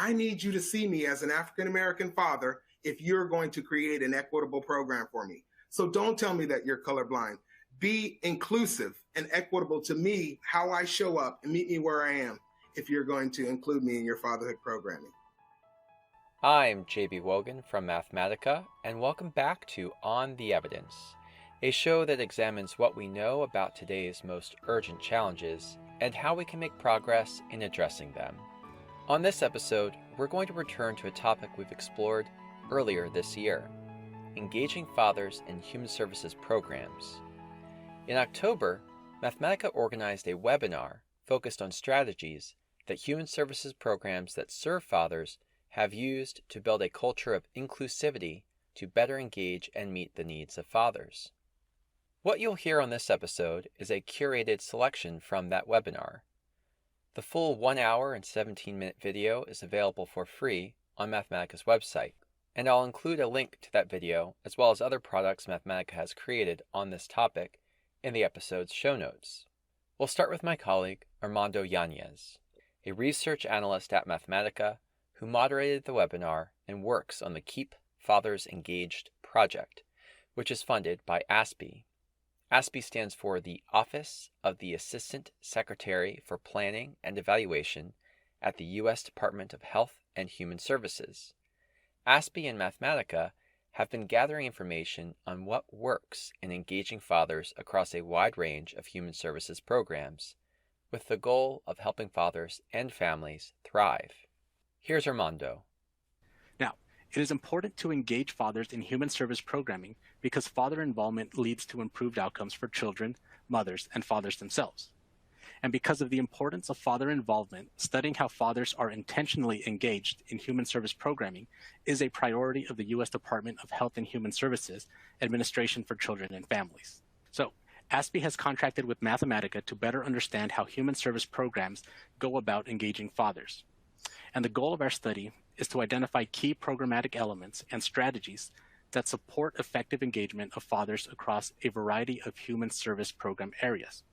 I need you to see me as an African-American father if you're going to create an equitable program for me. So don't tell me that you're colorblind. Be inclusive and equitable to me, how I show up, and meet me where I am if you're going to include me in your fatherhood programming. I'm JB Wogan from Mathematica, and welcome back to On the Evidence, a show that examines what we know about today's most urgent challenges and how we can make progress in addressing them. On this episode, we're going to return to a topic we've explored earlier this year: engaging fathers in human services programs. In October, Mathematica organized a webinar focused on strategies that human services programs that serve fathers have used to build a culture of inclusivity to better engage and meet the needs of fathers. What you'll hear on this episode is a curated selection from that webinar. The full 1 hour and 17-minute video is available for free on Mathematica's website, and I'll include a link to that video as well as other products Mathematica has created on this topic in the episode's show notes. We'll start with my colleague, Armando Yañez, a research analyst at Mathematica who moderated the webinar and works on the Keep Fathers Engaged project, which is funded by ASPE. ASPE stands for the Office of the Assistant Secretary for Planning and Evaluation at the U.S. Department of Health and Human Services. ASPE and Mathematica have been gathering information on what works in engaging fathers across a wide range of human services programs, with the goal of helping fathers and families thrive. Here's Armando. Now, it is important to engage fathers in human service programming because father involvement leads to improved outcomes for children, mothers, and fathers themselves. And because of the importance of father involvement, studying how fathers are intentionally engaged in human service programming is a priority of the U.S. Department of Health and Human Services Administration for Children and Families. So, ASPE has contracted with Mathematica to better understand how human service programs go about engaging fathers. And the goal of our study is to identify key programmatic elements and strategies that support effective engagement of fathers across a variety of human service program areas.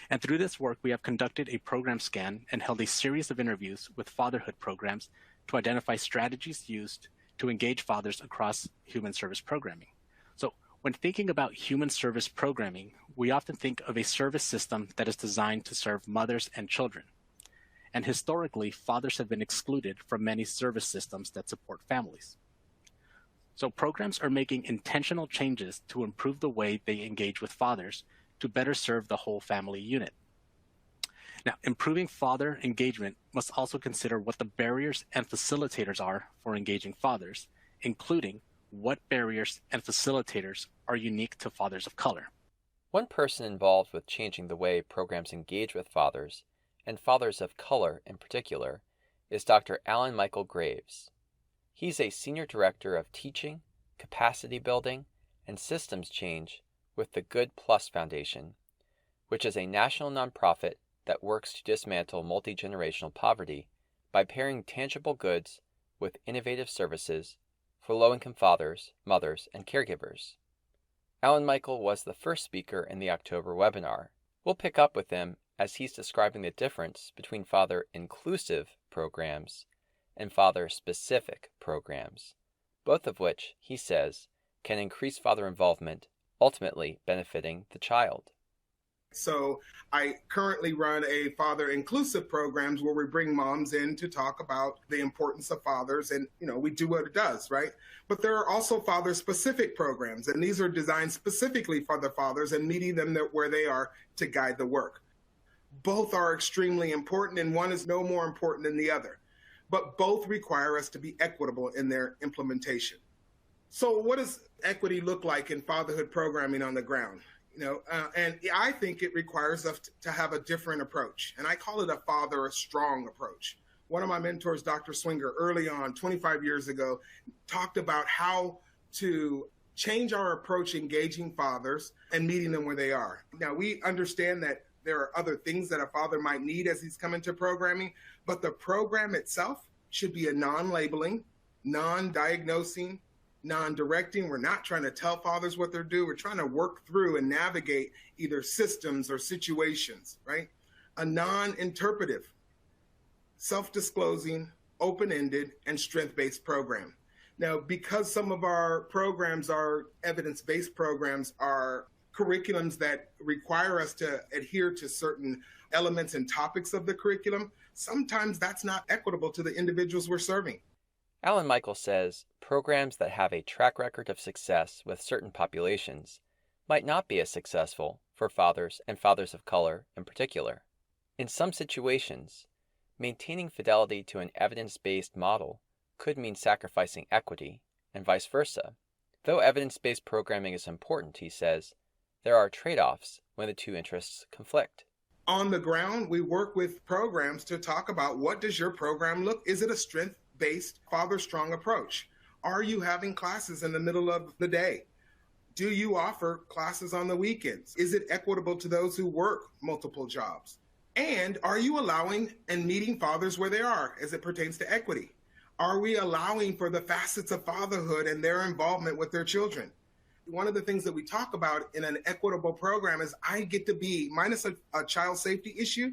And through this work, we have conducted a program scan and held a series of interviews with fatherhood programs to identify strategies used to engage fathers across human service programming. So when thinking about human service programming, we often think of a service system that is designed to serve mothers and children. And historically, fathers have been excluded from many service systems that support families. So programs are making intentional changes to improve the way they engage with fathers to better serve the whole family unit. Now, improving father engagement must also consider what the barriers and facilitators are for engaging fathers, including what barriers and facilitators are unique to fathers of color. One person involved with changing the way programs engage with fathers, and fathers of color in particular, is Dr. Alan Michael Graves. He's a Senior Director of Teaching, Capacity Building, and Systems Change with the Good Plus Foundation, which is a national nonprofit that works to dismantle multi-generational poverty by pairing tangible goods with innovative services for low-income fathers, mothers, and caregivers. Alan Michael was the first speaker in the October webinar. We'll pick up with him as he's describing the difference between father-inclusive programs and father-specific programs, both of which, he says, can increase father involvement, ultimately benefiting the child. So I currently run a father-inclusive programs where we bring moms in to talk about the importance of fathers, and we do what it does, right? But there are also father-specific programs, and these are designed specifically for the fathers and meeting them where they are to guide the work. Both are extremely important, and one is no more important than the other. But both require us to be equitable in their implementation. So what does equity look like in fatherhood programming on the ground? And I think it requires us to have a different approach. And I call it a father-strong approach. One of my mentors, Dr. Swinger, early on, 25 years ago, talked about how to change our approach engaging fathers and meeting them where they are. Now, we understand that there are other things that a father might need as he's come into programming, but the program itself should be a non-labeling, non-diagnosing, non-directing. We're not trying to tell fathers what they're doing. We're trying to work through and navigate either systems or situations, right? A non-interpretive, self-disclosing, open-ended, and strength-based program. Now, because some of our programs are evidence-based programs, are curriculums that require us to adhere to certain elements and topics of the curriculum, sometimes that's not equitable to the individuals we're serving. Alan Michael says programs that have a track record of success with certain populations might not be as successful for fathers and fathers of color in particular. In some situations, maintaining fidelity to an evidence-based model could mean sacrificing equity, and vice versa. Though evidence-based programming is important, he says, there are trade-offs when the two interests conflict. On the ground, we work with programs to talk about, what does your program look? Is it a strength-based, father-strong approach? Are you having classes in the middle of the day? Do you offer classes on the weekends? Is it equitable to those who work multiple jobs? And are you allowing and meeting fathers where they are as it pertains to equity? Are we allowing for the facets of fatherhood and their involvement with their children? One of the things that we talk about in an equitable program is I get to be, minus a child safety issue,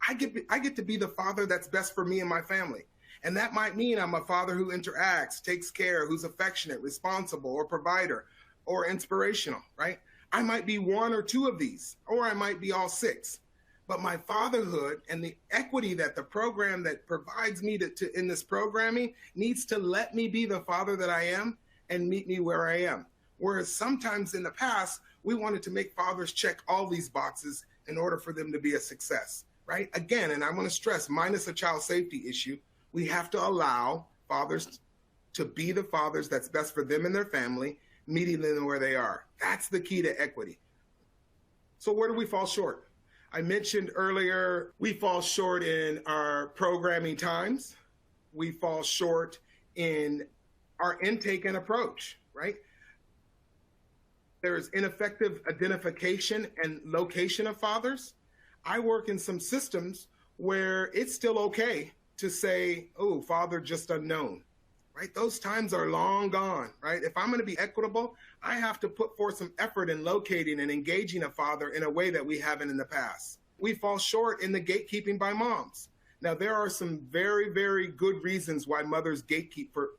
I get to be the father that's best for me and my family. And that might mean I'm a father who interacts, takes care, who's affectionate, responsible, or provider, or inspirational, right? I might be one or two of these, or I might be all six. But my fatherhood and the equity that the program that provides me to in this programming needs to let me be the father that I am and meet me where I am. Whereas sometimes in the past, we wanted to make fathers check all these boxes in order for them to be a success, right? Again, and I want to stress, minus a child safety issue, we have to allow fathers to be the fathers that's best for them and their family, meeting them where they are. That's the key to equity. So where do we fall short? I mentioned earlier, we fall short in our programming times. We fall short in our intake and approach, right? There's ineffective identification and location of fathers. I work in some systems where it's still okay to say, oh, father just unknown, right? Those times are long gone, right? If I'm going to be equitable, I have to put forth some effort in locating and engaging a father in a way that we haven't in the past. We fall short in the gatekeeping by moms. Now, there are some very, very good reasons why mothers gatekeep for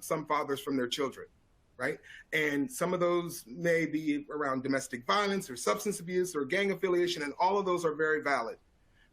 some fathers from their children, right? And some of those may be around domestic violence or substance abuse or gang affiliation, and all of those are very valid.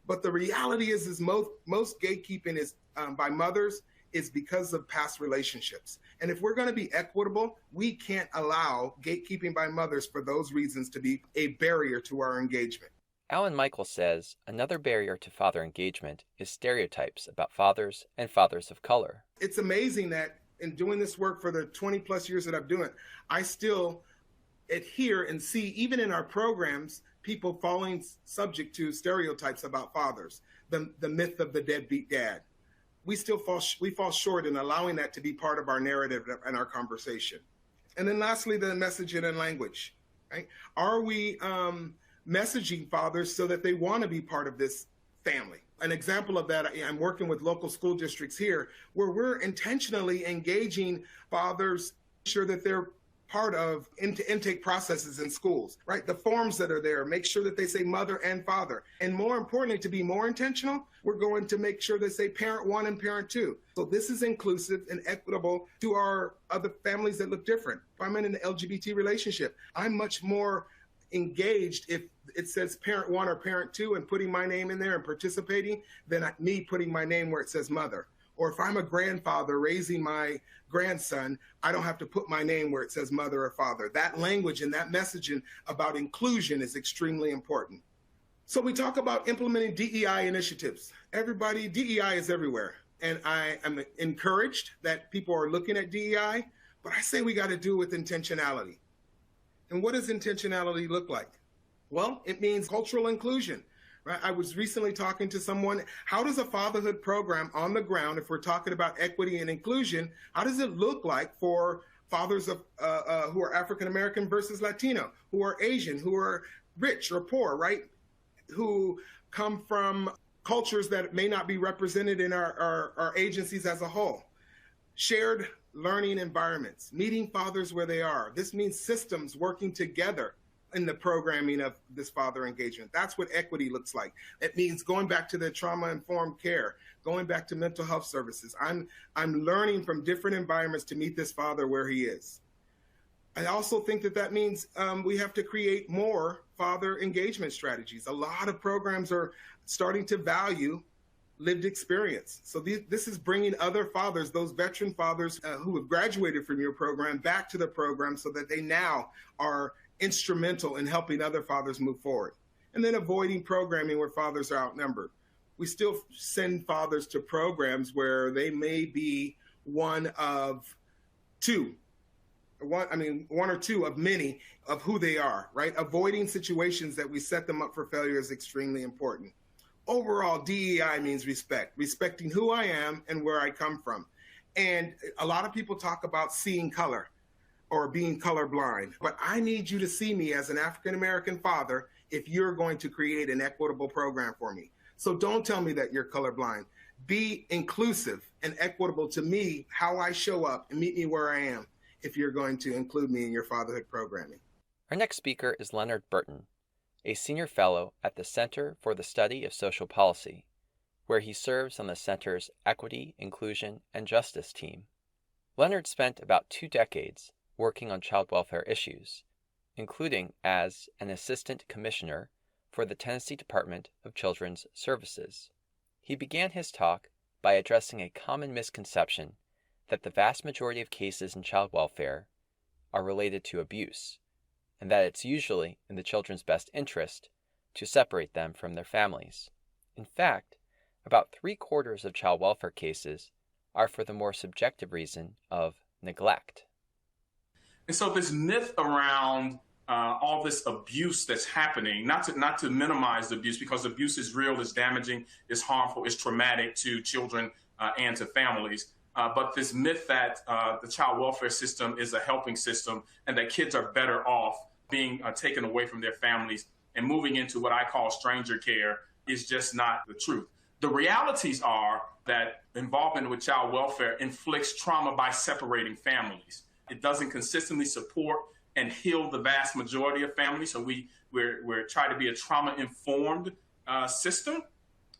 But the reality is most gatekeeping is by mothers is because of past relationships. And if we're going to be equitable, we can't allow gatekeeping by mothers for those reasons to be a barrier to our engagement. Alan Michael says another barrier to father engagement is stereotypes about fathers and fathers of color. It's amazing that in doing this work for the 20 plus years that I've done it, I still adhere and see, even in our programs, people falling subject to stereotypes about fathers, the myth of the deadbeat dad. We fall short in allowing that to be part of our narrative and our conversation. And then lastly, the messaging and language, right? Are we messaging fathers so that they want to be part of this family? An example of that, I'm working with local school districts here where we're intentionally engaging fathers, sure that they're part of intake processes in schools, right? The forms that are there, make sure that they say mother and father. And more importantly, to be more intentional, we're going to make sure they say parent one and parent two. So this is inclusive and equitable to our other families that look different. If I'm in an LGBT relationship, I'm much more engaged if it says parent one or parent two and putting my name in there and participating than me putting my name where it says mother. Or if I'm a grandfather raising my grandson, I don't have to put my name where it says mother or father. That language and that messaging about inclusion is extremely important. So we talk about implementing DEI initiatives. Everybody, DEI is everywhere. And I am encouraged that people are looking at DEI, but I say we got to do it with intentionality. And what does intentionality look like? Well, it means cultural inclusion. Right? I was recently talking to someone, how does a fatherhood program on the ground, if we're talking about equity and inclusion, how does it look like for fathers of who are African-American versus Latino, who are Asian, who are rich or poor, right? Who come from cultures that may not be represented in our agencies as a whole. Shared learning environments, meeting fathers where they are. This means systems working together in the programming of this father engagement. That's what equity looks like. It means going back to the trauma-informed care, going back to mental health services. I'm learning from different environments to meet this father where he is. I also think that means we have to create more father engagement strategies. A lot of programs are starting to value lived experience. So this is bringing other fathers, those veteran fathers who have graduated from your program, back to the program so that they now are instrumental in helping other fathers move forward. And then avoiding programming where fathers are outnumbered. We still send fathers to programs where they may be one of two, one or two of many of who they are, right? Avoiding situations that we set them up for failure is extremely important. Overall, DEI means respect, respecting who I am and where I come from. And a lot of people talk about seeing color or being colorblind, but I need you to see me as an African-American father if you're going to create an equitable program for me. So don't tell me that you're colorblind. Be inclusive and equitable to me, how I show up, and meet me where I am if you're going to include me in your fatherhood programming. Our next speaker is Leonard Burton, a senior fellow at the Center for the Study of Social Policy, where he serves on the center's Equity, Inclusion, and Justice team. Leonard spent about 2 decades working on child welfare issues, including as an assistant commissioner for the Tennessee Department of Children's Services. He began his talk by addressing a common misconception that the vast majority of cases in child welfare are related to abuse, and that it's usually in the children's best interest to separate them from their families. In fact, about 3/4 of child welfare cases are for the more subjective reason of neglect. And so this myth around all this abuse that's happening, not to minimize the abuse, because abuse is real, it's damaging, it's harmful, it's traumatic to children and to families. But this myth that the child welfare system is a helping system and that kids are better off being taken away from their families and moving into what I call stranger care is just not the truth. The realities are that involvement with child welfare inflicts trauma by separating families. It doesn't consistently support and heal the vast majority of families. So we're trying to be a trauma-informed system,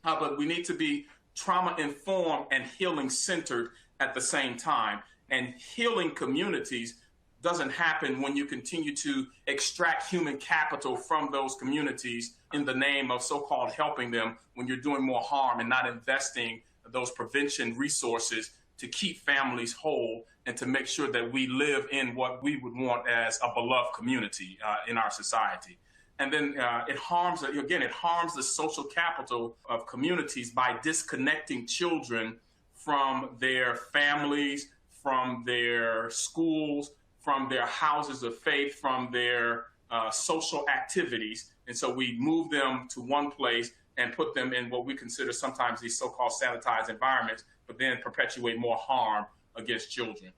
but we need to be trauma-informed and healing-centered at the same time. And healing communities doesn't happen when you continue to extract human capital from those communities in the name of so-called helping them, when you're doing more harm and not investing those prevention resources to keep families whole and to make sure that we live in what we would want as a beloved community in our society. And then it harms the social capital of communities by disconnecting children from their families, from their schools, from their houses of faith, from their social activities. And so we move them to one place and put them in what we consider sometimes these so-called sanitized environments, but then perpetuate more harm against children.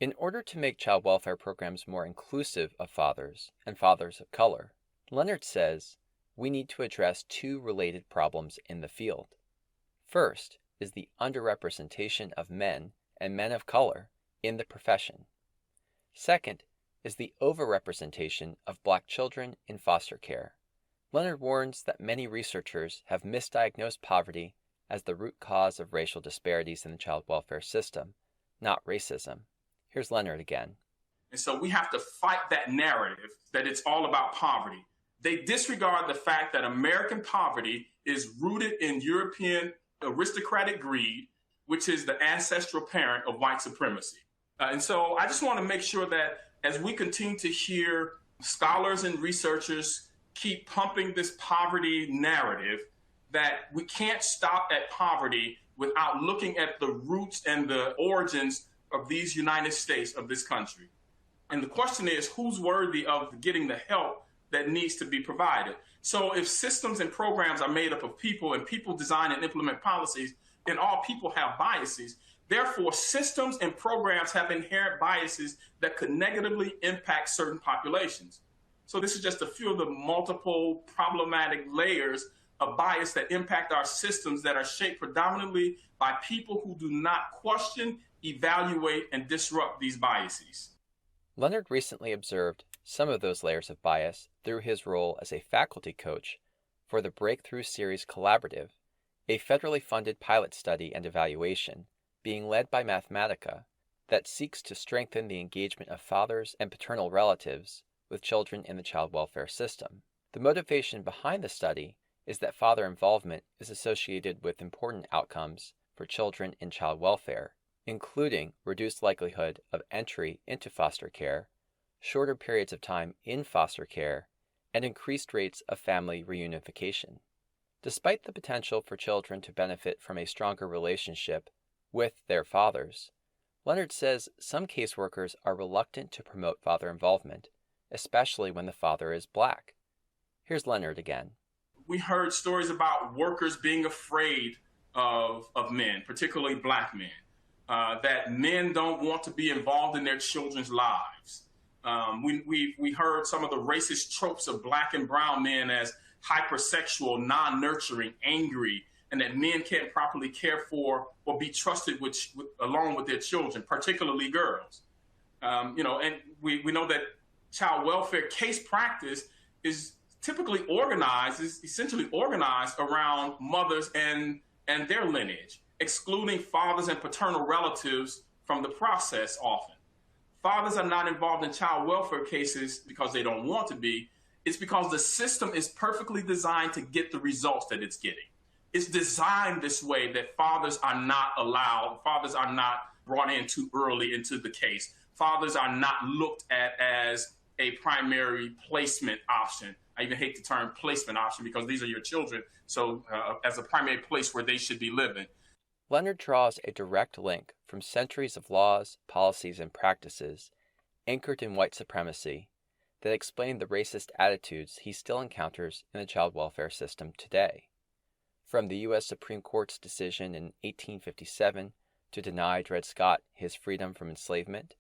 In order to make child welfare programs more inclusive of fathers and fathers of color, Leonard says we need to address 2 related problems in the field. First is the underrepresentation of men and men of color in the profession. Second is the overrepresentation of Black children in foster care. Leonard warns that many researchers have misdiagnosed poverty as the root cause of racial disparities in the child welfare system, not racism. Here's Leonard again. And so we have to fight that narrative that it's all about poverty. They disregard the fact that American poverty is rooted in European aristocratic greed, which is the ancestral parent of white supremacy. And so I just want to make sure that as we continue to hear scholars and researchers keep pumping this poverty narrative, that we can't stop at poverty without looking at the roots and the origins of these United States, of this country. And the question is, who's worthy of getting the help that needs to be provided? So if systems and programs are made up of people and people design and implement policies, then all people have biases. Therefore, systems and programs have inherent biases that could negatively impact certain populations. So this is just a few of the multiple problematic layers of bias that impact our systems that are shaped predominantly by people who do not question, evaluate, and disrupt these biases. Leonard recently observed some of those layers of bias through his role as a faculty coach for the Breakthrough Series Collaborative, a federally funded pilot study and evaluation being led by Mathematica that seeks to strengthen the engagement of fathers and paternal relatives with children in the child welfare system. The motivation behind the study is that father involvement is associated with important outcomes for children in child welfare, including reduced likelihood of entry into foster care, shorter periods of time in foster care, and increased rates of family reunification. Despite the potential for children to benefit from a stronger relationship with their fathers, Leonard says some caseworkers are reluctant to promote father involvement, especially when the father is Black. Here's Leonard again. We heard stories about workers being afraid of men, particularly Black men, that men don't want to be involved in their children's lives. We heard some of the racist tropes of Black and brown men as hypersexual, non-nurturing, angry, and that men can't properly care for or be trusted along with their children, particularly girls. And we know that child welfare case practice is essentially organized around mothers and their lineage, excluding fathers and paternal relatives from the process often. Fathers are not involved in child welfare cases because they don't want to be. It's because the system is perfectly designed to get the results that it's getting. It's designed this way that fathers are not brought in too early into the case. Fathers are not looked at as a primary placement option. I even hate the term placement option because these are your children, so as a primary place where they should be living. Leonard draws a direct link from centuries of laws, policies, and practices anchored in white supremacy that explain the racist attitudes he still encounters in the child welfare system today. From the U.S. Supreme Court's decision in 1857 to deny Dred Scott his freedom from enslavement,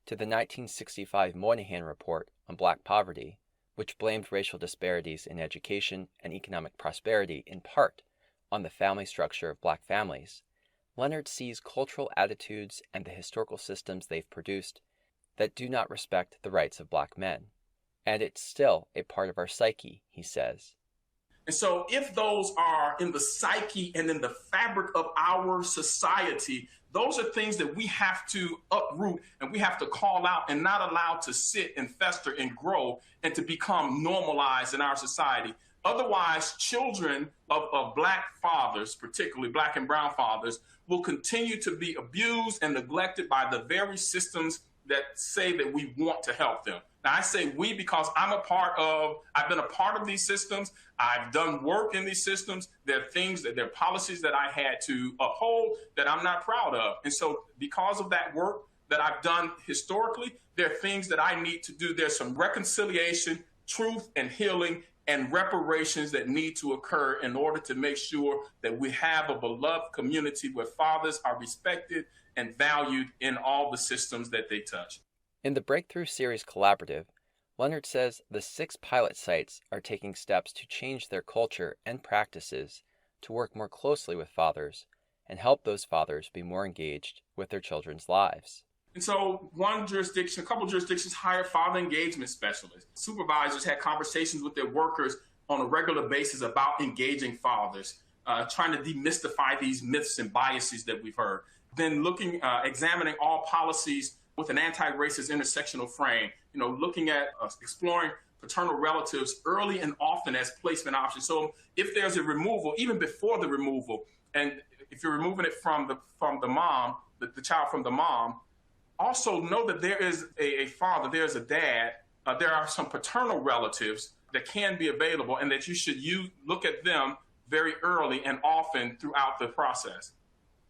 to the 1965 Moynihan Report on Black poverty, which blamed racial disparities in education and economic prosperity in part on the family structure of Black families, Leonard sees cultural attitudes and the historical systems they've produced that do not respect the rights of Black men. And it's still a part of our psyche, he says. And so if those are in the psyche and in the fabric of our society, those are things that we have to uproot and we have to call out and not allow to sit and fester and grow and to become normalized in our society. Otherwise, children of Black fathers, particularly Black and brown fathers, will continue to be abused and neglected by the very systems that say that we want to help them. Now, I say we because I've been a part of these systems. I've done work in these systems. There are policies that I had to uphold that I'm not proud of. And so because of that work that I've done historically, there are things that I need to do. There's some reconciliation, truth and healing and reparations that need to occur in order to make sure that we have a beloved community where fathers are respected and valued in all the systems that they touch. In the Breakthrough Series Collaborative, Leonard says the 6 pilot sites are taking steps to change their culture and practices to work more closely with fathers and help those fathers be more engaged with their children's lives. And so a couple jurisdictions hire father engagement specialists. Supervisors had conversations with their workers on a regular basis about engaging fathers, trying to demystify these myths and biases that we've heard. Then examining all policies with an anti-racist intersectional frame, looking at exploring paternal relatives early and often as placement options. So if there's a removal, even before the removal, and if you're removing it from the mom, the child from the mom, also know that there is a father, there's a dad, there are some paternal relatives that can be available and that you should look at them very early and often throughout the process.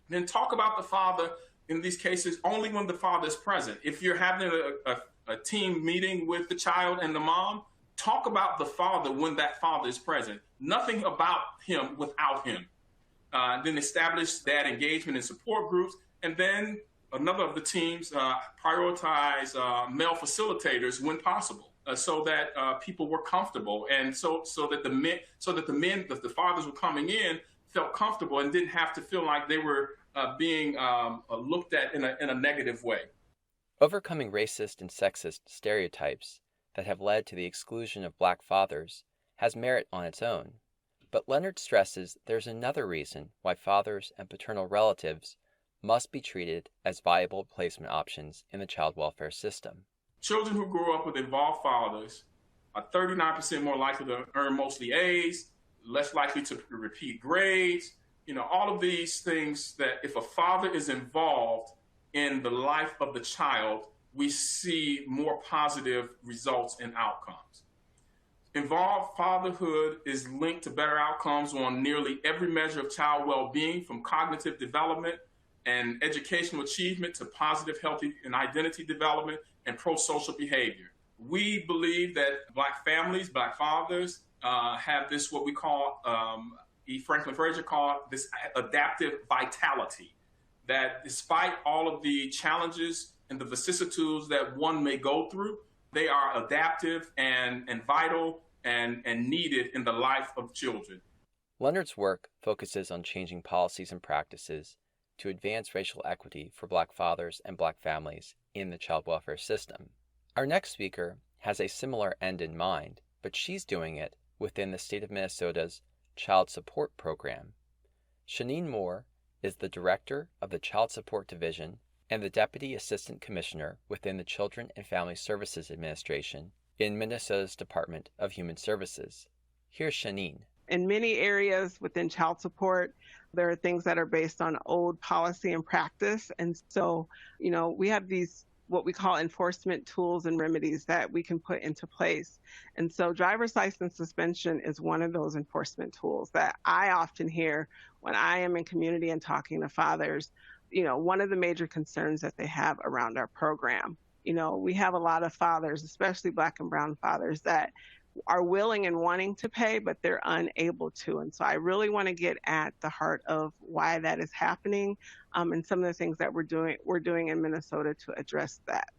Then talk about the father in these cases only when the father is present. If you're having a team meeting with the child and the mom, talk about the father when that father is present. Nothing about him without him. Then establish that engagement and support groups. And then another of the teams prioritize male facilitators when possible, so that people were comfortable, and so that the fathers were coming in felt comfortable and didn't have to feel like they were being looked at in a negative way. Overcoming racist and sexist stereotypes that have led to the exclusion of Black fathers has merit on its own, but Leonard stresses there's another reason why fathers and paternal relatives must be treated as viable placement options in the child welfare system. Children who grow up with involved fathers are 39% more likely to earn mostly A's, less likely to repeat grades. All of these things that if a father is involved in the life of the child, we see more positive results and outcomes. Involved fatherhood is linked to better outcomes on nearly every measure of child well-being, from cognitive development and educational achievement to positive, healthy, and identity development and pro-social behavior. We believe that Black families, Black fathers, have this, what we call, E. Franklin Frazier called this adaptive vitality, that despite all of the challenges and the vicissitudes that one may go through, they are adaptive and vital and needed in the life of children. Leonard's work focuses on changing policies and practices to advance racial equity for Black fathers and Black families in the child welfare system. Our next speaker has a similar end in mind, but she's doing it within the state of Minnesota's Child Support Program. Shaneen Moore is the director of the Child Support Division and the Deputy Assistant Commissioner within the Children and Family Services Administration in Minnesota's Department of Human Services. Here's Shaneen. In many areas within child support, there are things that are based on old policy and practice. And so, we have these what we call enforcement tools and remedies that we can put into place. And so driver's license suspension is one of those enforcement tools that I often hear when I am in community and talking to fathers. One of the major concerns that they have around our program. We have a lot of fathers, especially Black and brown fathers, that are willing and wanting to pay, but they're unable to. And so I really want to get at the heart of why that is happening, and some of the things that we're doing in Minnesota to address that.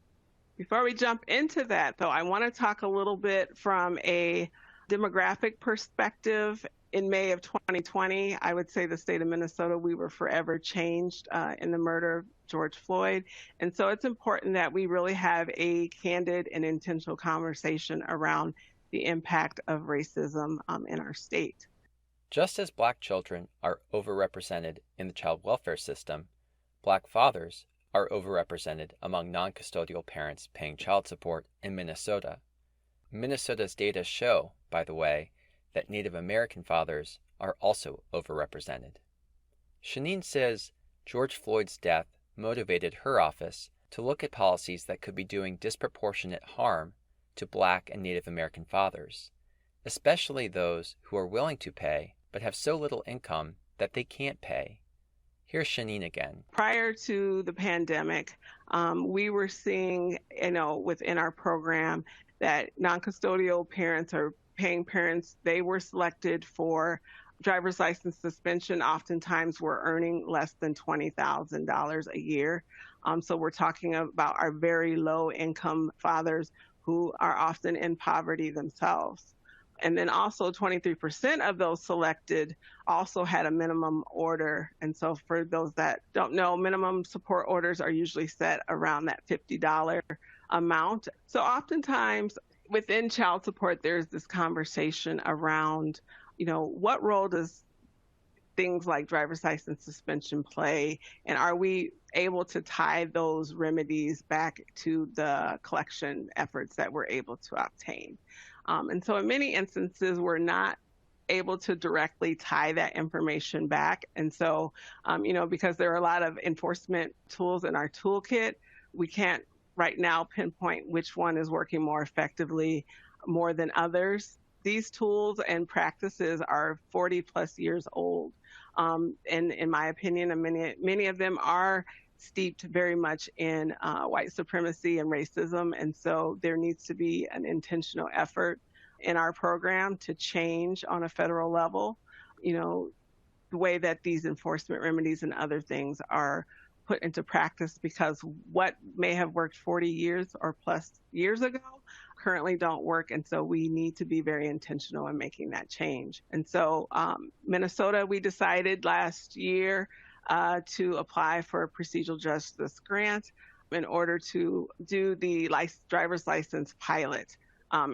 Before we jump into that, though, I want to talk a little bit from a demographic perspective. In May of 2020, I would say the state of Minnesota, we were forever changed in the murder of George Floyd. And so it's important that we really have a candid and intentional conversation around the impact of racism in our state. Just as Black children are overrepresented in the child welfare system, Black fathers are overrepresented among non-custodial parents paying child support in Minnesota. Minnesota's data show, by the way, that Native American fathers are also overrepresented. Shaneen says George Floyd's death motivated her office to look at policies that could be doing disproportionate harm to Black and Native American fathers, especially those who are willing to pay but have so little income that they can't pay. Here's Shaneen again. Prior to the pandemic, we were seeing, within our program that non-custodial parents or paying parents, they were selected for driver's license suspension. Oftentimes we're earning less than $20,000 a year. So we're talking about our very low income fathers who are often in poverty themselves. And then also 23% of those selected also had a minimum order. And so for those that don't know, minimum support orders are usually set around that $50 amount. So oftentimes within child support, there's this conversation around, what role does things like driver's license suspension play? And are we able to tie those remedies back to the collection efforts that we're able to obtain? And so in many instances, we're not able to directly tie that information back. And so, because there are a lot of enforcement tools in our toolkit, we can't right now pinpoint which one is working more effectively more than others. These tools and practices are 40 plus years old. And in my opinion, and many of them are steeped very much in white supremacy and racism. And so there needs to be an intentional effort in our program to change on a federal level, the way that these enforcement remedies and other things are put into practice, because what may have worked 40 years or plus years ago currently don't work. And so we need to be very intentional in making that change. And so Minnesota, we decided last year to apply for a procedural justice grant. in order to do the driver's license pilot,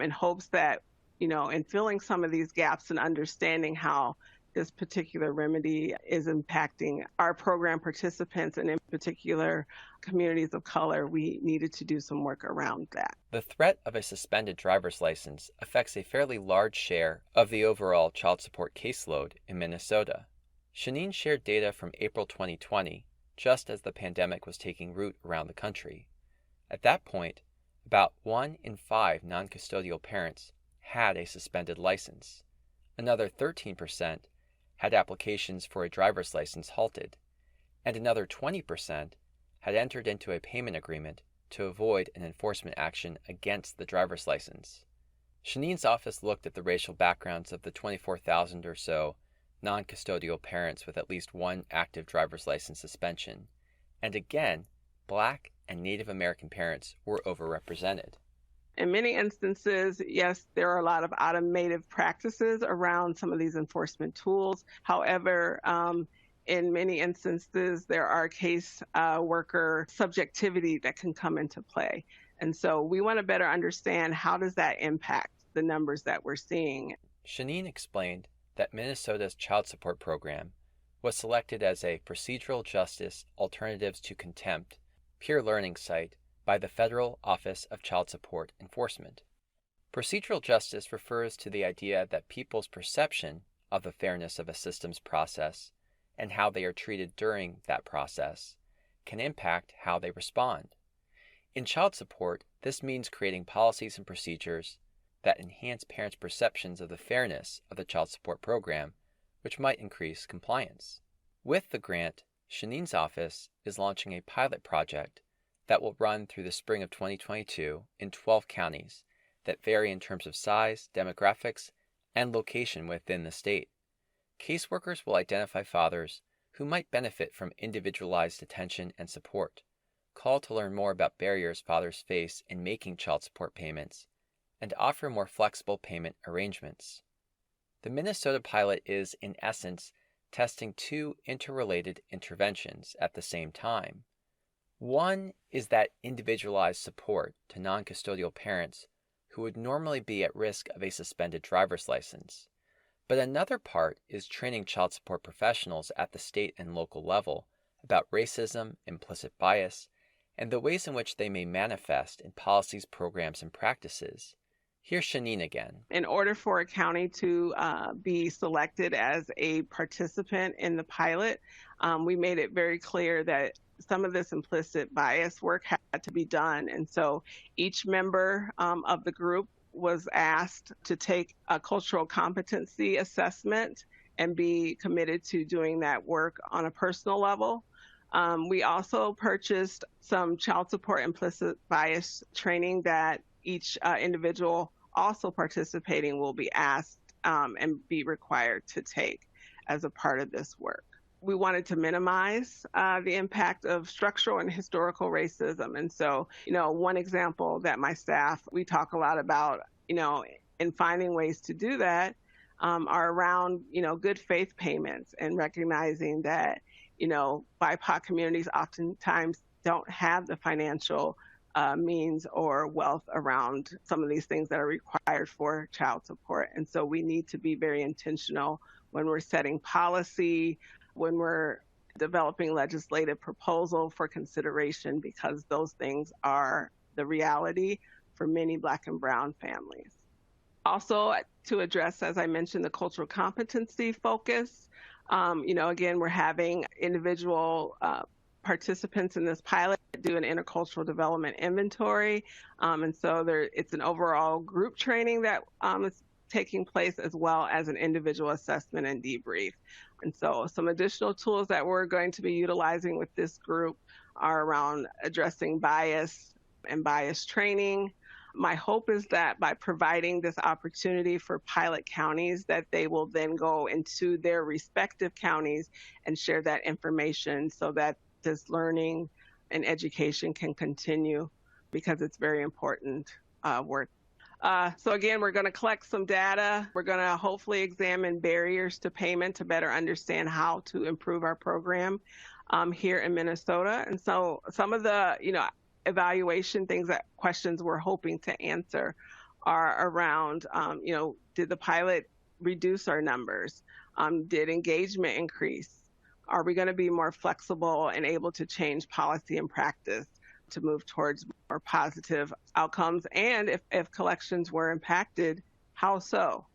in hopes that, in filling some of these gaps and understanding how this particular remedy is impacting our program participants, and in particular communities of color, we needed to do some work around that. The threat of a suspended driver's license affects a fairly large share of the overall child support caseload in Minnesota. Shaneen shared data from April 2020, just as the pandemic was taking root around the country. At that point, about 1 in 5 non-custodial parents had a suspended license. Another 13% had applications for a driver's license halted, and another 20% had entered into a payment agreement to avoid an enforcement action against the driver's license. Shaneen's office looked at the racial backgrounds of the 24,000 or so non-custodial parents with at least one active driver's license suspension, and again, Black and Native American parents were overrepresented. In many instances, yes, there are a lot of automated practices around some of these enforcement tools. However, in many instances, there are case worker subjectivity that can come into play. And so we want to better understand, how does that impact the numbers that we're seeing? Shaneen explained that Minnesota's child support program was selected as a Procedural Justice Alternatives to Contempt peer learning site by the Federal Office of Child Support Enforcement. Procedural justice refers to the idea that people's perception of the fairness of a system's process and how they are treated during that process can impact how they respond. In child support, this means creating policies and procedures that enhance parents' perceptions of the fairness of the child support program, which might increase compliance. With the grant, Shaneen's office is launching a pilot project that will run through the spring of 2022 in 12 counties that vary in terms of size, demographics, and location within the state. Caseworkers will identify fathers who might benefit from individualized attention and support, call to learn more about barriers fathers face in making child support payments, and offer more flexible payment arrangements. The Minnesota pilot is, in essence, testing two interrelated interventions at the same time. One is that individualized support to non-custodial parents who would normally be at risk of a suspended driver's license. But another part is training child support professionals at the state and local level about racism, implicit bias, and the ways in which they may manifest in policies, programs, and practices. Here's Shaneen again. In order for a county to be selected as a participant in the pilot, we made it very clear that some of this implicit bias work had to be done. And so each member of the group was asked to take a cultural competency assessment and be committed to doing that work on a personal level. We also purchased some child support implicit bias training that each individual also participating will be asked and be required to take as a part of this work. We wanted to minimize the impact of structural and historical racism. And so, one example that my staff, we talk a lot about, in finding ways to do that, are around, good faith payments and recognizing that, BIPOC communities oftentimes don't have the financial means or wealth around some of these things that are required for child support. And so we need to be very intentional when we're setting policy, when we're developing legislative proposal for consideration, because those things are the reality for many Black and Brown families. Also, to address, as I mentioned, the cultural competency focus, again, we're having individual participants in this pilot do an intercultural development inventory. And so it's an overall group training that is taking place, as well as an individual assessment and debrief. And so some additional tools that we're going to be utilizing with this group are around addressing bias and bias training. My hope is that by providing this opportunity for pilot counties, that they will then go into their respective counties and share that information so that this learning and education can continue, because it's very important work. So again, we're going to collect some data. We're going to hopefully examine barriers to payment to better understand how to improve our program here in Minnesota. And so some of the, evaluation questions we're hoping to answer are around, did the pilot reduce our numbers? Did engagement increase? Are we going to be more flexible and able to change policy and practice to move towards more positive outcomes? And if collections were impacted, how so?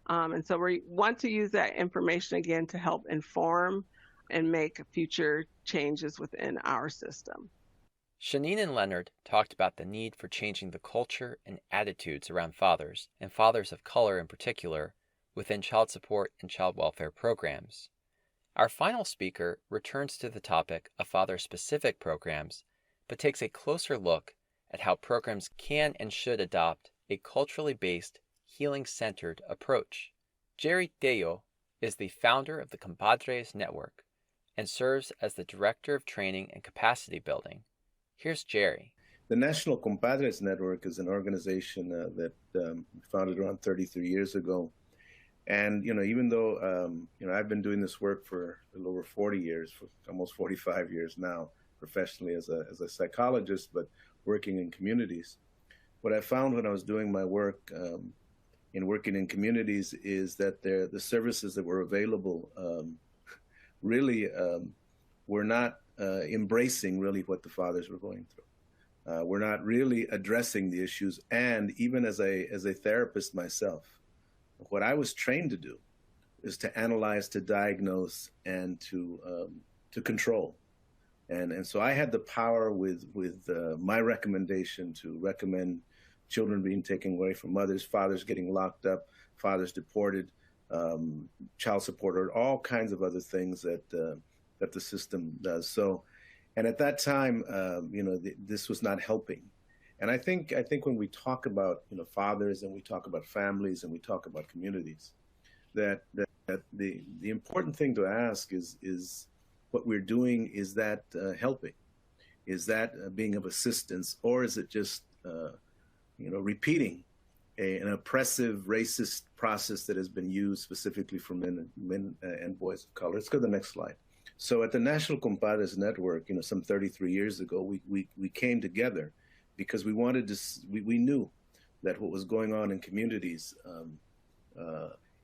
And so we want to use that information again to help inform and make future changes within our system. Shaneen and Leonard talked about the need for changing the culture and attitudes around fathers, and fathers of color in particular, within child support and child welfare programs. Our final speaker returns to the topic of father-specific programs, but takes a closer look at how programs can and should adopt a culturally based, healing-centered approach. Jerry Tello is the founder of the Compadres network and serves as the Director of Training and Capacity Building. Here's Jerry. The National Compadres Network is an organization that founded around 33 years ago. And, even though, I've been doing this work for a little over 40 years, for almost 45 years now, professionally as a psychologist, but working in communities. What I found when I was doing my work in working in communities is that the services that were available really were not embracing really what the fathers were going through. We're not really addressing the issues. And even as a therapist myself, what I was trained to do is to analyze, to diagnose, and to control. And so I had the power with my recommendation to recommend children being taken away from mothers, fathers getting locked up, fathers deported, child support, or all kinds of other things that the system does. So, and at that time, this was not helping. And I think when we talk about fathers, and we talk about families, and we talk about communities, that the important thing to ask is what we're doing, is that helping? Is that being of assistance, or is it just repeating an oppressive, racist process that has been used specifically for men and boys of color? Let's go to the next slide. So at the National Compadres Network, some 33 years ago, we came together because we wanted to. We knew that what was going on in communities,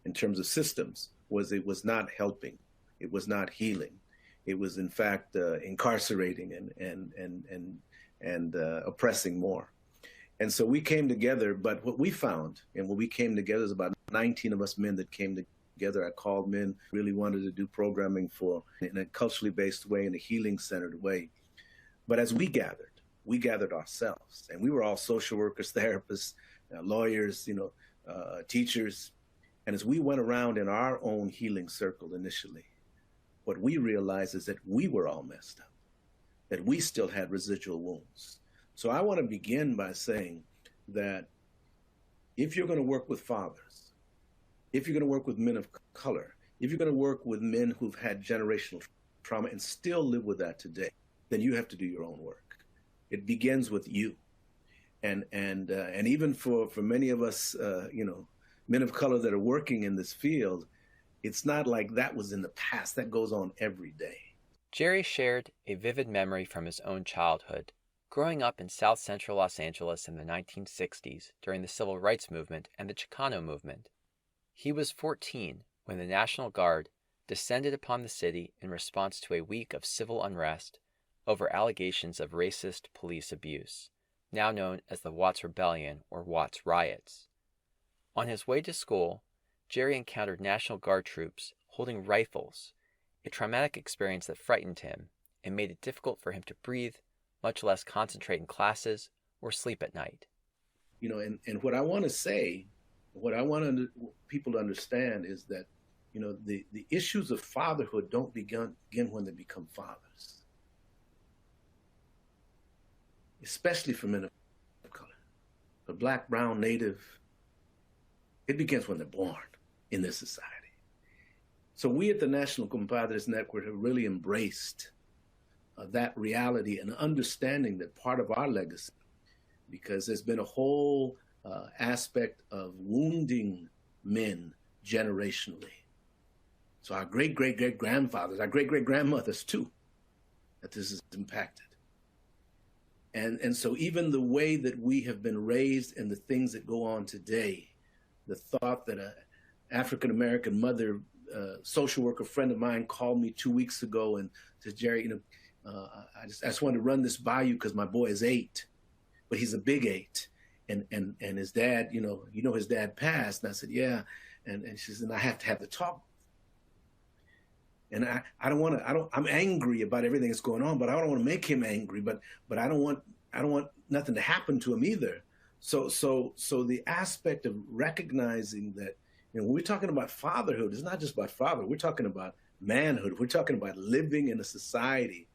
in terms of systems, it was not helping, it was not healing, it was in fact incarcerating and oppressing more. And so we came together. But what we found, and when we came together, is about 19 of us men that came together. I called men, really wanted to do programming in a culturally based way, in a healing centered way. But as we gathered ourselves, and we were all social workers, therapists, lawyers, teachers. And as we went around in our own healing circle initially, what we realized is that we were all messed up, that we still had residual wounds. So I want to begin by saying that if you're going to work with fathers, if you're going to work with men of color, if you're going to work with men who've had generational trauma and still live with that today, then you have to do your own work. It begins with you. And even for many of us, men of color that are working in this field, it's not like that was in the past. That goes on every day. Jerry shared a vivid memory from his own childhood, growing up in South Central Los Angeles in the 1960s during the Civil Rights Movement and the Chicano movement. He was 14 when the National Guard descended upon the city in response to a week of civil unrest over allegations of racist police abuse, now known as the Watts Rebellion or Watts Riots. On his way to school, Jerry encountered National Guard troops holding rifles, a traumatic experience that frightened him and made it difficult for him to breathe, much less concentrate in classes or sleep at night. And what I want to say, what I want people to understand is that, the issues of fatherhood don't begin when they become fathers, especially for men of color, for Black, brown, Native. It begins when they're born in this society. So we at the National Compadres Network have really embraced that reality and understanding that part of our legacy, because there's been a whole aspect of wounding men generationally. So our great-great-great-grandfathers, our great-great-grandmothers too, that this is impacted. And so even the way that we have been raised and the things that go on today, the thought that an African-American mother, social worker friend of mine called me 2 weeks ago and said, Jerry, I just wanted to run this by you because my boy is 8, but he's a big 8. And his dad, his dad passed. And I said, yeah. And she said, I have to have the talk. And I'm angry about everything that's going on, but I don't want to make him angry, but I don't want nothing to happen to him either. So the aspect of recognizing that, when we're talking about fatherhood, it's not just about fatherhood. We're talking about manhood. We're talking about living in a society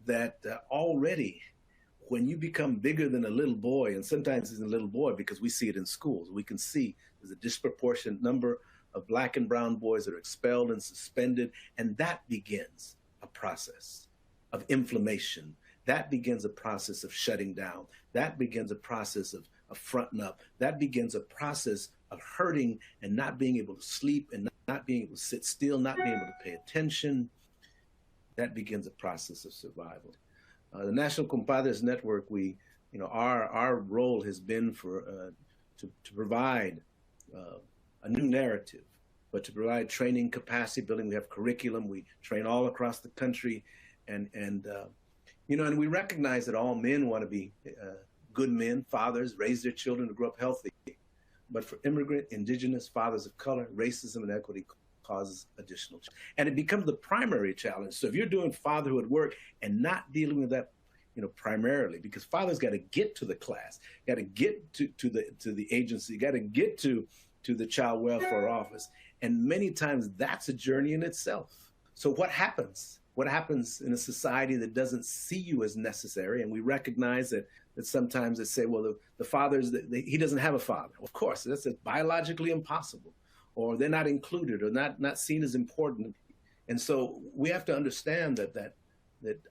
that already, when you become bigger than a little boy, and sometimes it's a little boy because we see it in schools, we can see there's a disproportionate number of Black and brown boys that are expelled and suspended, and that begins a process of inflammation. That begins a process of shutting down. That begins a process of fronting up. That begins a process of hurting and not being able to sleep and not being able to sit still, not being able to pay attention. That begins a process of survival. The National Compadres Network, our role has been to provide a new narrative, but to provide training, capacity building. We have curriculum. We train all across the country, and we recognize that all men want to be good men, fathers, raise their children to grow up healthy. But for immigrant, indigenous, fathers of color, racism and inequity causes additional challenges. And it becomes the primary challenge. So if you're doing fatherhood work and not dealing with that, primarily, because fathers got to get to the class, got to get to the agency, got to get to the child welfare office. And many times that's a journey in itself. So what happens? What happens in a society that doesn't see you as necessary? And we recognize that sometimes they say, well, the father's, he doesn't have a father. Of course, that's biologically impossible. Or they're not included or not seen as important. And so we have to understand that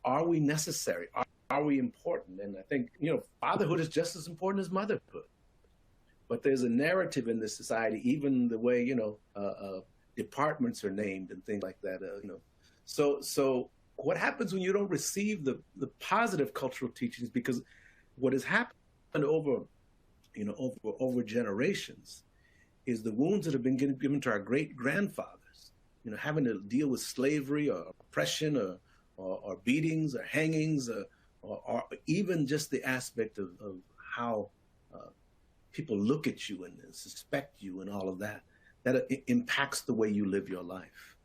are we necessary? Are we important? And I think, fatherhood is just as important as motherhood. But there's a narrative in this society, even the way, departments are named and things like that, So what happens when you don't receive the positive cultural teachings? Because what has happened over generations is the wounds that have been given to our great grandfathers, having to deal with slavery or oppression or beatings or hangings or even just the aspect of how people look at you and suspect you and all of that it impacts the way you live your life,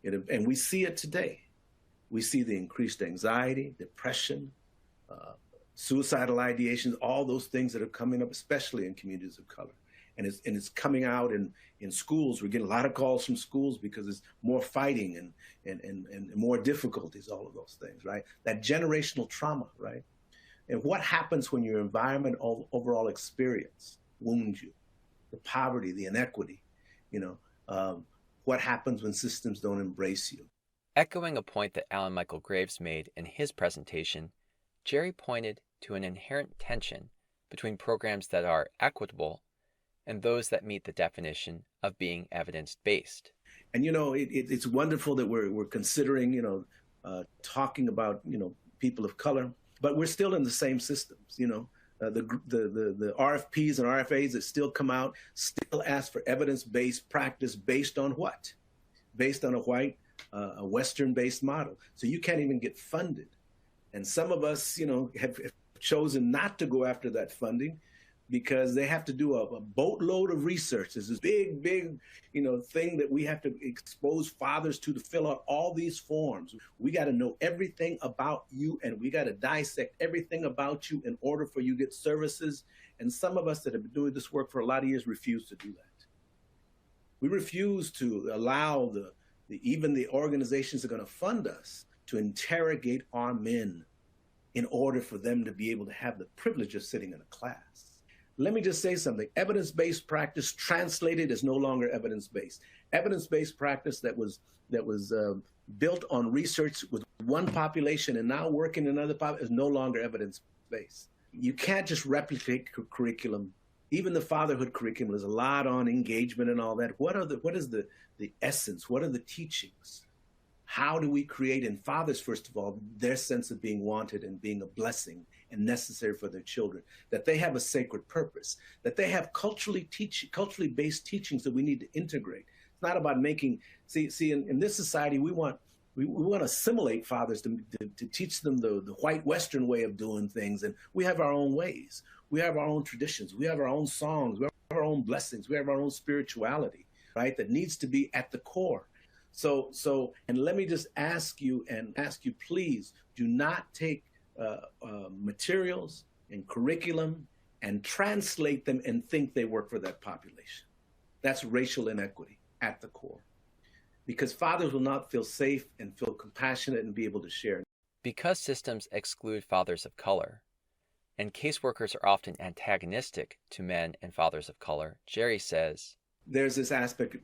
and we see it today. We see the increased anxiety, depression, suicidal ideations, all those things that are coming up, especially in communities of color. And it's coming out in schools. We're getting a lot of calls from schools because there's more fighting and more difficulties, all of those things, right? That generational trauma, right? And what happens when your environment overall experience wounds you? The poverty, the inequity, what happens when systems don't embrace you? Echoing a point that Alan Michael Graves made in his presentation, Jerry pointed to an inherent tension between programs that are equitable and those that meet the definition of being evidence-based. And, it's wonderful that we're considering, talking about, people of color, but we're still in the same systems, the RFPs and RFAs that still come out still ask for evidence-based practice based on what? Based on a white, a Western-based model. So you can't even get funded. And some of us, have chosen not to go after that funding because they have to do a boatload of research. There's this big, thing that we have to expose fathers to fill out all these forms. We got to know everything about you, and we got to dissect everything about you in order for you to get services. And some of us that have been doing this work for a lot of years refuse to do that. We refuse to allow even the organizations that are going to fund us to interrogate our men in order for them to be able to have the privilege of sitting in a class. Let me just say something. Evidence-based practice translated is no longer evidence-based. Evidence-based practice that was built on research with one population and now working in another population is no longer evidence-based. You can't just replicate curriculum. Even the fatherhood curriculum is a lot on engagement and all that. What is the essence? What are the teachings? how do we create in fathers, first of all, their sense of being wanted and being a blessing and necessary for their children, that they have a sacred purpose, that they have culturally based teachings that we need to integrate. It's not about making, in this society, we want to assimilate fathers to teach them the white Western way of doing things. And we have our own ways. We have our own traditions. We have our own songs. We have our own blessings. We have our own spirituality, right? That needs to be at the core. So, and let me just ask you, please do not take materials and curriculum and translate them and think they work for that population. That's racial inequity at the core, because fathers will not feel safe and feel compassionate and be able to share. Because systems exclude fathers of color, and caseworkers are often antagonistic to men and fathers of color, Jerry says, there's this aspect,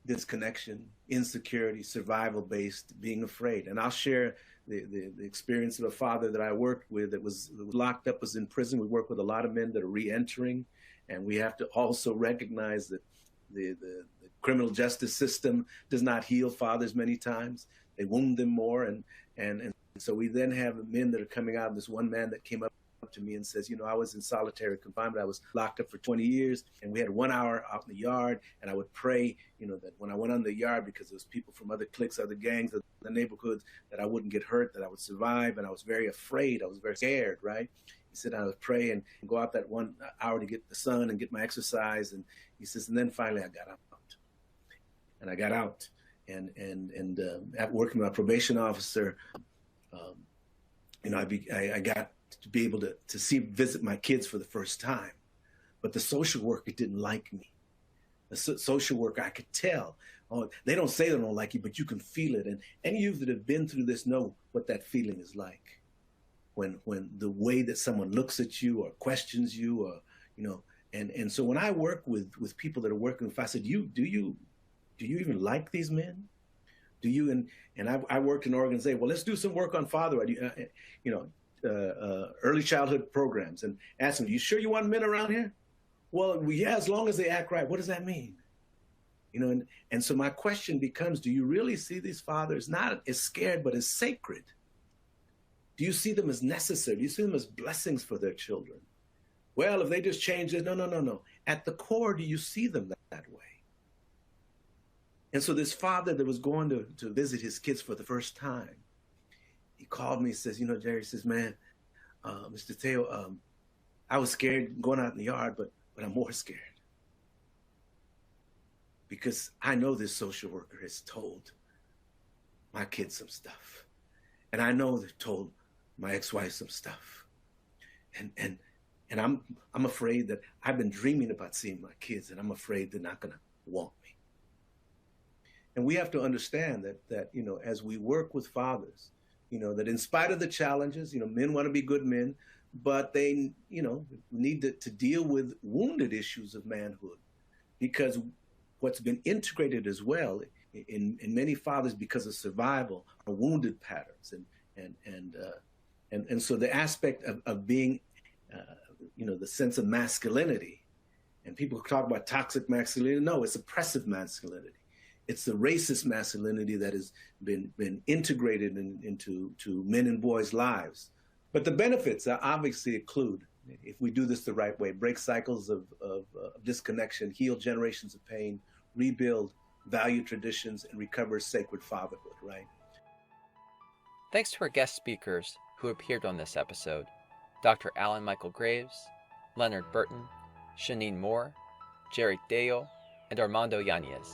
this connection, insecurity, survival-based, being afraid. And I'll share the experience of a father that I worked with that was locked up, was in prison. We work with a lot of men that are re-entering, and we have to also recognize that the criminal justice system does not heal fathers many times. They wound them more, and so we then have men that are coming out. This one man that came up to me and says, I was in solitary confinement. I was locked up for 20 years, and we had 1 hour out in the yard, and I would pray, that when I went on the yard, because there was people from other cliques, other gangs, the neighborhoods, that I wouldn't get hurt, that I would survive, and I was very afraid. I was very scared, right? He said I would pray and go out that 1 hour to get the sun and get my exercise, and he says, and then finally I got out. And I got out, and at working with my probation officer, I got to be able to visit my kids for the first time. But the social worker didn't like me. The social worker, I could tell. Oh, they don't say they don't like you, but you can feel it. And any of you that have been through this know what that feeling is like. When the way that someone looks at you or questions you, or, and so when I work with people that are working with, I said, do you even like these men? Do you? And I worked in an organization. Well, let's do some work on fatherhood. Early childhood programs, and ask them, you sure you want men around here? Well, yeah, as long as they act right. What does that mean? And so my question becomes, do you really see these fathers not as scared, but as sacred? Do you see them as necessary? Do you see them as blessings for their children? Well, if they just change it, no. At the core, do you see them that way? And so this father that was going to visit his kids for the first time, he called me and says, Jerry, says, man, Mr. Tello, I was scared going out in the yard, but I'm more scared. Because I know this social worker has told my kids some stuff. And I know they've told my ex-wife some stuff. And I'm afraid that I've been dreaming about seeing my kids, and I'm afraid they're not gonna want me. And we have to understand that as we work with fathers, that in spite of the challenges, men want to be good men, but they, need to deal with wounded issues of manhood, because what's been integrated as well in many fathers because of survival are wounded patterns, and so the aspect of being, the sense of masculinity, and people talk about toxic masculinity. No, it's oppressive masculinity. It's the racist masculinity that has been integrated into men and boys' lives. But the benefits obviously include, if we do this the right way, break cycles of disconnection, heal generations of pain, rebuild value traditions, and recover sacred fatherhood, right? Thanks to our guest speakers who appeared on this episode, Dr. Alan Michael Graves, Leonard Burton, Shaneen Moore, Jerry Tello, and Armando Yañez.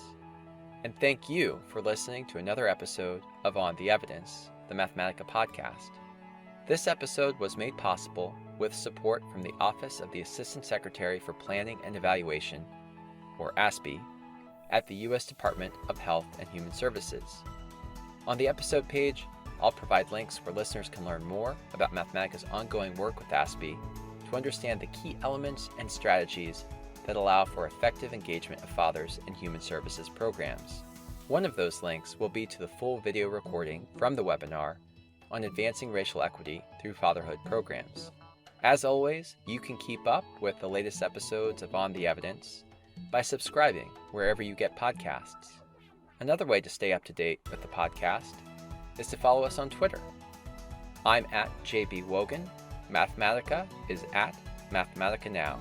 And thank you for listening to another episode of On the Evidence, the Mathematica podcast. This episode was made possible with support from the Office of the Assistant Secretary for Planning and Evaluation, or ASPE, at the U.S. Department of Health and Human Services. On the episode page, I'll provide links where listeners can learn more about Mathematica's ongoing work with ASPE to understand the key elements and strategies that allow for effective engagement of fathers in human services programs. One of those links will be to the full video recording from the webinar on advancing racial equity through fatherhood programs. As always, you can keep up with the latest episodes of On the Evidence by subscribing wherever you get podcasts. Another way to stay up to date with the podcast is to follow us on Twitter. I'm at JB Wogan. Mathematica is at Mathematica Now.